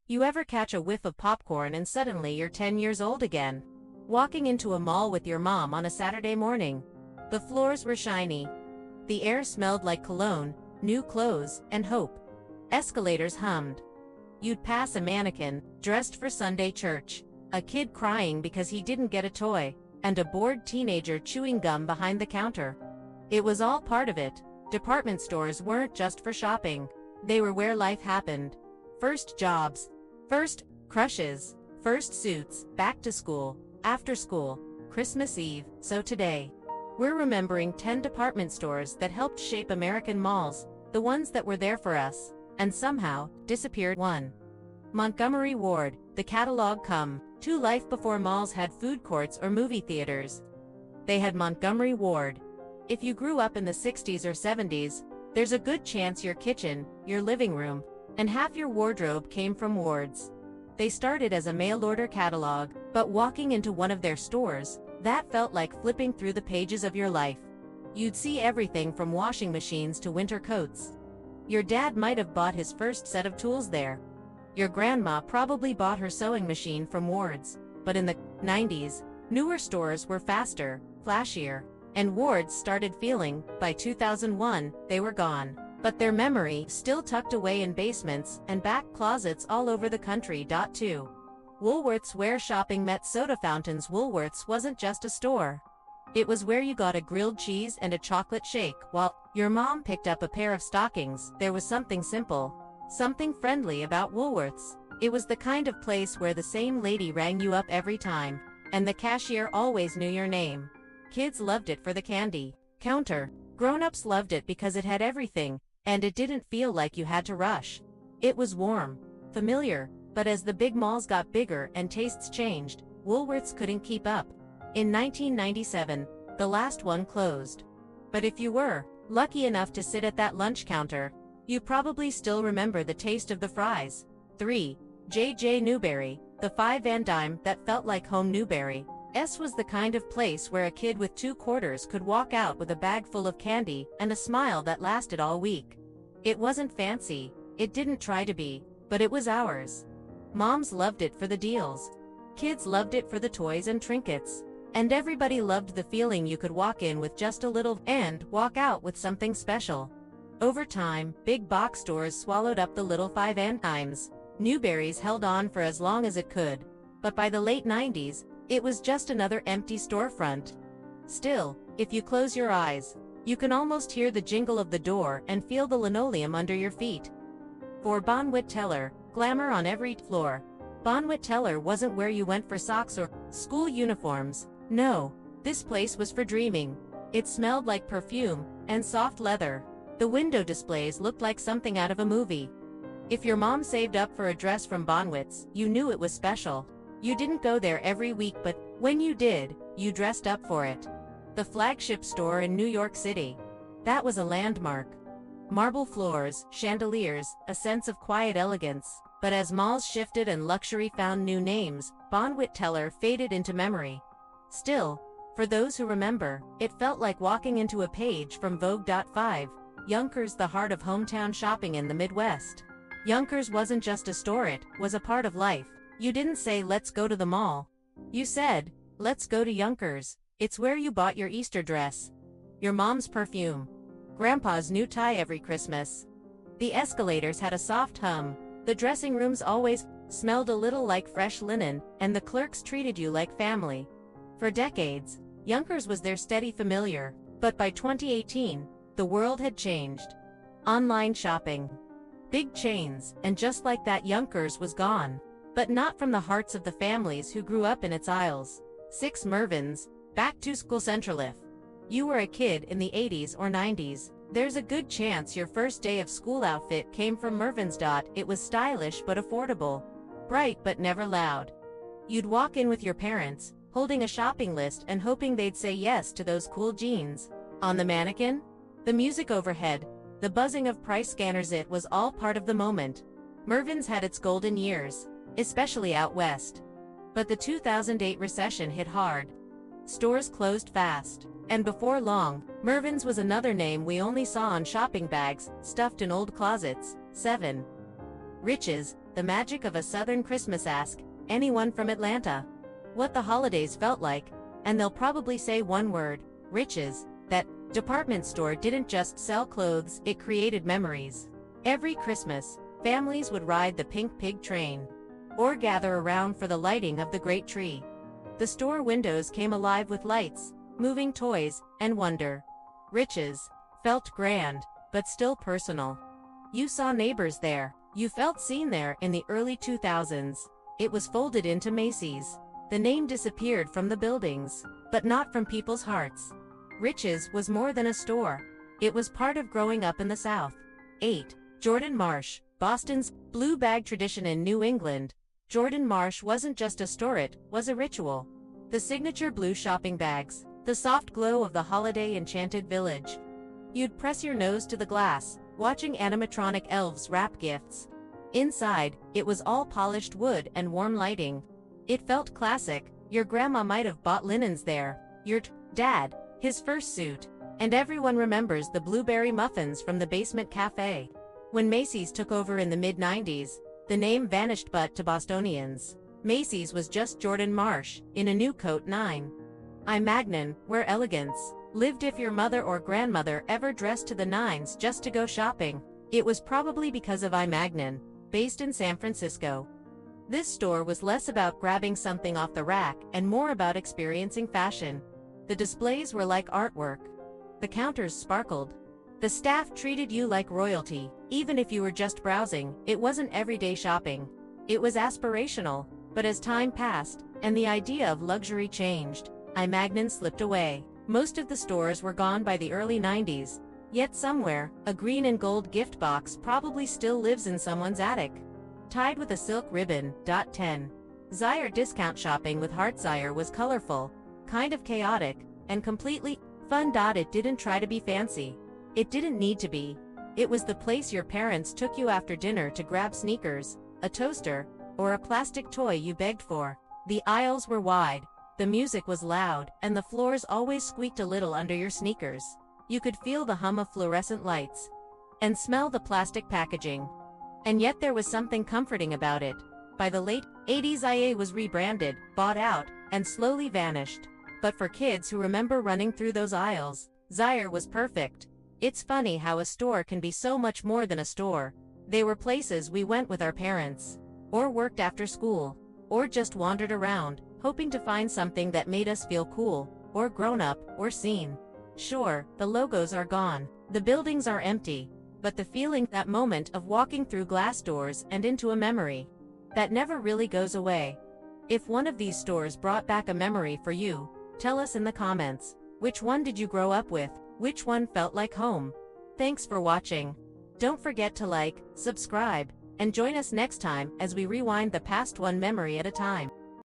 You ever catch a whiff of popcorn and suddenly you're 10 years old again? Walking into a mall with your mom on a Saturday morning. The floors were shiny. The air smelled like cologne, new clothes, and hope. Escalators hummed. You'd pass a mannequin, dressed for Sunday church, a kid crying because he didn't get a toy, and a bored teenager chewing gum behind the counter. It was all part of it. Department stores weren't just for shopping. They were where life happened. First jobs. First crushes. First suits. Back to school. After school. Christmas Eve. So today, we're remembering 10 department stores that helped shape American malls, the ones that were there for us, and somehow disappeared. 1. Montgomery Ward, the catalog come to life before malls had food courts or movie theaters. They had Montgomery Ward. If you grew up in the 60s or 70s, there's a good chance your kitchen, your living room, and half your wardrobe came from Ward's. They started as a mail-order catalog, but walking into one of their stores, that felt like flipping through the pages of your life. You'd see everything from washing machines to winter coats. Your dad might have bought his first set of tools there. Your grandma probably bought her sewing machine from Ward's. But in the 90s, newer stores were faster, flashier, and Ward's started feeling, by 2001, they were gone. But their memory still tucked away in basements and back closets all over the country. 2. Woolworths, where shopping met soda fountains. Woolworths wasn't just a store. It was where you got a grilled cheese and a chocolate shake while your mom picked up a pair of stockings. There was something simple, something friendly about Woolworths. It was the kind of place where the same lady rang you up every time, and the cashier always knew your name. Kids loved it for the candy counter. Grown-ups loved it because it had everything, and it didn't feel like you had to rush. It was warm, familiar, but as the big malls got bigger and tastes changed, Woolworths couldn't keep up. In 1997, the last one closed. But if you were lucky enough to sit at that lunch counter, you probably still remember the taste of the fries. 3. J.J. Newberry, the 5 and dime that felt like home. Newberry S was the kind of place where a kid with 2 quarters could walk out with a bag full of candy and a smile that lasted all week. It wasn't fancy, it didn't try to be, but it was ours. Moms loved it for the deals. Kids loved it for the toys and trinkets. And everybody loved the feeling you could walk in with just a little and walk out with something special. Over time, big box stores swallowed up the little 5 and dimes. Newberry's held on for as long as it could, but by the late 90s, it was just another empty storefront. Still, if you close your eyes, you can almost hear the jingle of the door and feel the linoleum under your feet. 4. Bonwit Teller, glamour on every floor. Bonwit Teller wasn't where you went for socks or school uniforms. No, this place was for dreaming. It smelled like perfume and soft leather. The window displays looked like something out of a movie. If your mom saved up for a dress from Bonwit's, you knew it was special. You didn't go there every week, but when you did, you dressed up for it. The flagship store in New York City. That was a landmark. Marble floors, chandeliers, a sense of quiet elegance. But as malls shifted and luxury found new names, Bonwit Teller faded into memory. Still, for those who remember, it felt like walking into a page from Vogue. 5. Yonkers, the heart of hometown shopping in the Midwest. Yonkers wasn't just a store, it was a part of life. You didn't say, let's go to the mall. You said, let's go to Yonkers. It's where you bought your Easter dress, your mom's perfume, grandpa's new tie every Christmas. The escalators had a soft hum. The dressing rooms always smelled a little like fresh linen, and the clerks treated you like family. For decades, Yonkers was their steady familiar, but by 2018, the world had changed. Online shopping, big chains, and just like that, Yonkers was gone. But not from the hearts of the families who grew up in its aisles. 6. Mervyn's, back to school central. If you were a kid in the 80s or 90s, there's a good chance your first day of school outfit came from Mervyn's. It was stylish but affordable, bright but never loud. You'd walk in with your parents, holding a shopping list and hoping they'd say yes to those cool jeans. On the mannequin, the music overhead, the buzzing of price scanners, it was all part of the moment. Mervyn's had its golden years, especially out west. But the 2008 recession hit hard. Stores closed fast. And before long, Mervyn's was another name we only saw on shopping bags, stuffed in old closets. 7. Riches, the magic of a Southern Christmas. Ask anyone from Atlanta what the holidays felt like, and they'll probably say one word: riches. That department store didn't just sell clothes, it created memories. Every Christmas, families would ride the pink pig train, or gather around for the lighting of the great tree. The store windows came alive with lights, moving toys, and wonder. Riches felt grand, but still personal. You saw neighbors there. You felt seen there. In the early 2000s, it was folded into Macy's. The name disappeared from the buildings, but not from people's hearts. Riches was more than a store. It was part of growing up in the South. 8. Jordan Marsh, Boston's blue bag tradition. In New England, Jordan Marsh wasn't just a store, it was a ritual. The signature blue shopping bags, the soft glow of the holiday enchanted village. You'd press your nose to the glass, watching animatronic elves wrap gifts. Inside, it was all polished wood and warm lighting. It felt classic. Your grandma might have bought linens there, your dad his first suit, and everyone remembers the blueberry muffins from the basement cafe. When Macy's took over in the mid-90s, the name vanished, but to Bostonians, Macy's was just Jordan Marsh in a new coat. 9. I Magnin, where elegance lived. If your mother or grandmother ever dressed to the nines just to go shopping, it was probably because of I Magnin, based in San Francisco. This store was less about grabbing something off the rack and more about experiencing fashion. The displays were like artwork. The counters sparkled. The staff treated you like royalty. Even if you were just browsing, it wasn't everyday shopping. It was aspirational. But as time passed, and the idea of luxury changed, I Magnin slipped away. Most of the stores were gone by the early 90s. Yet somewhere, a green and gold gift box probably still lives in someone's attic, tied with a silk ribbon. 10. Zayre discount shopping with heart. Zayre was colorful, kind of chaotic, and completely fun. It didn't try to be fancy. It didn't need to be. It was the place your parents took you after dinner to grab sneakers, a toaster, or a plastic toy you begged for. The aisles were wide, the music was loud, and the floors always squeaked a little under your sneakers. You could feel the hum of fluorescent lights and smell the plastic packaging. And yet there was something comforting about it. By the late 80s, IA was rebranded, bought out, and slowly vanished. But for kids who remember running through those aisles, Zayre was perfect. It's funny how a store can be so much more than a store. They were places we went with our parents, or worked after school, or just wandered around, hoping to find something that made us feel cool, or grown up, or seen. Sure, the logos are gone, the buildings are empty, but the feeling, that moment of walking through glass doors and into a memory, that never really goes away. If one of these stores brought back a memory for you, tell us in the comments. Which one did you grow up with? Which one felt like home? Thanks for watching. Don't forget to like, subscribe, and join us next time as we rewind the past one memory at a time.